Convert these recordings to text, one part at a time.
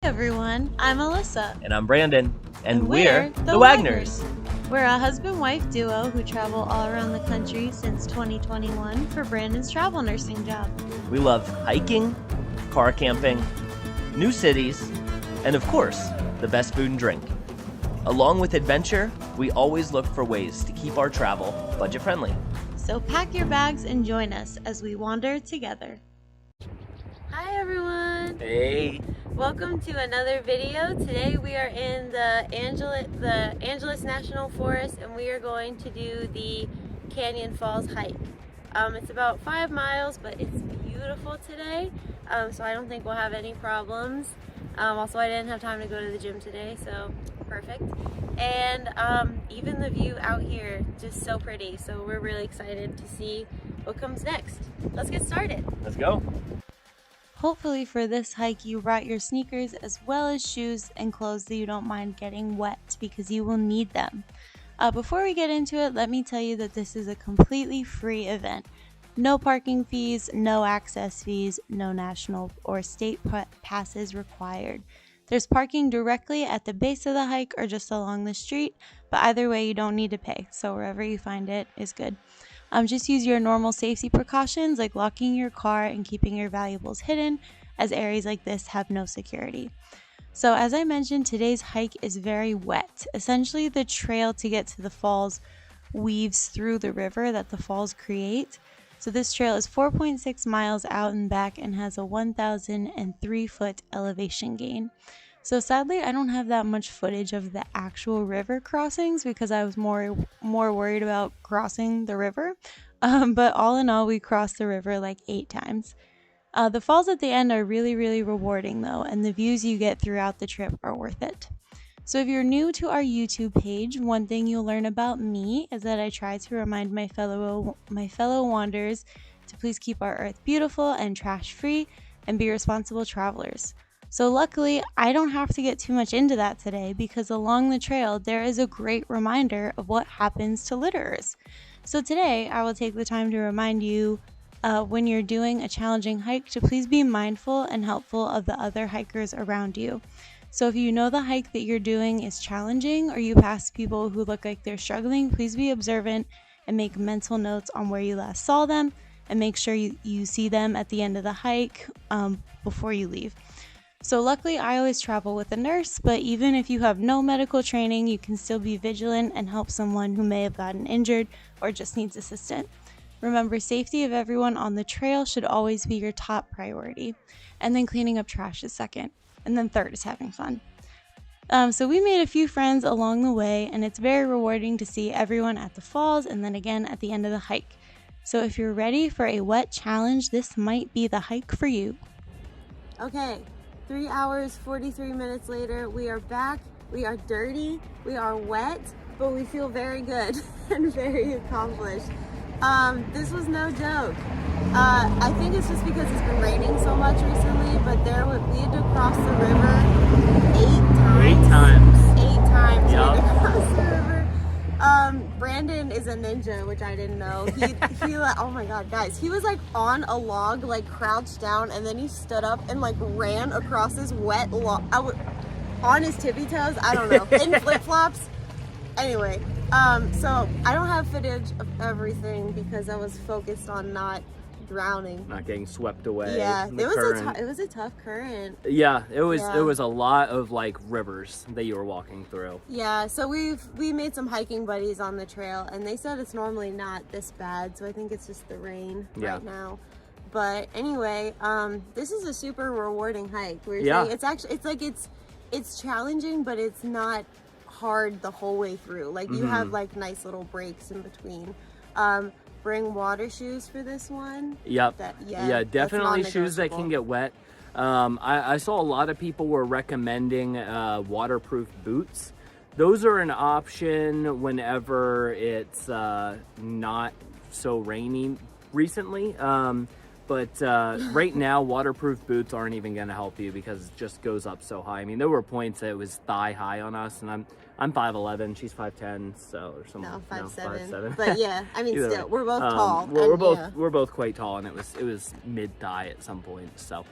everyone, I'm Alyssa. And I'm Brandon. And we're the Wagners. Wagners. We're a husband-wife duo who travel all around the country since 2021 for Brandon's travel nursing job. We love hiking, car camping, new cities, and of course, the best food and drink. Along with adventure, we always look for ways to keep our travel budget-friendly. So pack your bags and join us as we wander together. Hi everyone! Hey! Welcome to another video. Today we are in the Angeles National Forest and we are going to do the Canyon Falls hike. It's about 5 miles, but it's beautiful today, so I don't think we'll have any problems. Also, I didn't have time to go to the gym today, so perfect. And even the view out here, just so pretty, so we're really excited to see what comes next. Let's get started. Let's go! Hopefully for this hike you brought your sneakers as well as shoes and clothes that you don't mind getting wet because you will need them. Before we get into it, let me tell you that this is a completely free event. No parking fees, no access fees, no national or state passes required. There's parking directly at the base of the hike or just along the street, but either way you don't need to pay, so wherever you find it is good. Just use your normal safety precautions like locking your car and keeping your valuables hidden, as areas like this have no security. So as I mentioned, today's hike is very wet. Essentially, the trail to get to the falls weaves through the river that the falls create. So this trail is 4.6 miles out and back and has a 1,003-foot elevation gain. So sadly, I don't have that much footage of the actual river crossings because I was more worried about crossing the river. But all in all, we crossed the river like 8 times. The falls at the end are really, really rewarding though, and the views you get throughout the trip are worth it. So if you're new to our YouTube page, one thing you'll learn about me is that I try to remind my fellow wanderers to please keep our earth beautiful and trash-free and be responsible travelers. So luckily, I don't have to get too much into that today because along the trail, there is a great reminder of what happens to litterers. So today, I will take the time to remind you when you're doing a challenging hike to please be mindful and helpful of the other hikers around you. So if you know the hike that you're doing is challenging or you pass people who look like they're struggling, please be observant and make mental notes on where you last saw them and make sure you see them at the end of the hike before you leave. So luckily, I always travel with a nurse, but even if you have no medical training, you can still be vigilant and help someone who may have gotten injured or just needs assistance. Remember, safety of everyone on the trail should always be your top priority, and then cleaning up trash is second, and then third is having fun. So we made a few friends along the way, and it's very rewarding to see everyone at the falls and then again at the end of the hike. So if you're ready for a wet challenge, this might be the hike for you. Okay. 3 hours, 43 minutes later, we are back. We are dirty, we are wet, but we feel very good and very accomplished. This was no joke. I think it's just because it's been raining so much recently, but we had to cross the river 8 times. 8 times. 8 times Yep. we had to cross the river. Brandon is a ninja, which I didn't know. He oh my god, guys, he was like on a log, like crouched down, and then he stood up and like ran across this wet log on his tippy toes. I don't know, in flip flops. Anyway, so I don't have footage of everything because I was focused on not drowning, Not getting swept away. Yeah, in the current. it was a tough current. Yeah, it was. Yeah. It was a lot of like rivers that you were walking through. Yeah, so we made some hiking buddies on the trail, and they said it's normally not this bad, so I think it's just the rain right now. But anyway, this is a super rewarding hike. It's challenging, but it's not hard the whole way through. Like you have like nice little breaks in between. Bring water shoes for this one. Yep. Definitely shoes that can get wet. I saw a lot of people were recommending waterproof boots. Those are an option whenever it's not so rainy recently. But right now, waterproof boots aren't even going to help you because it just goes up so high. I mean, there were points that it was thigh high on us, and I'm 5'11", she's 5'10", so or something. No, 5'7". 5'7". But yeah, I mean, still, way. we're both tall. We're both quite tall, and it was mid thigh at some point. So,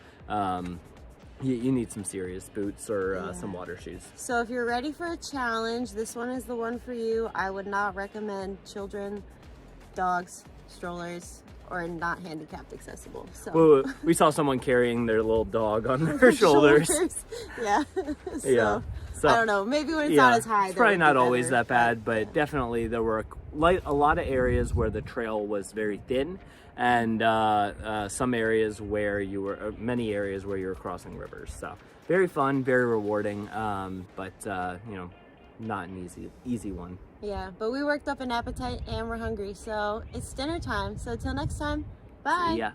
you need some serious boots or some water shoes. So if you're ready for a challenge, this one is the one for you. I would not recommend children, dogs, strollers, or not handicapped accessible. So well, we saw someone carrying their little dog on their shoulders. Yeah. Yeah. So, I don't know. Maybe when it's not as high. It's probably not always better, that bad, but definitely there were a lot of areas where the trail was very thin, and some areas where many areas where you were crossing rivers. So very fun, very rewarding, but you know, not an easy one. Yeah, but we worked up an appetite and we're hungry, so it's dinner time. So till next time, bye. Yeah.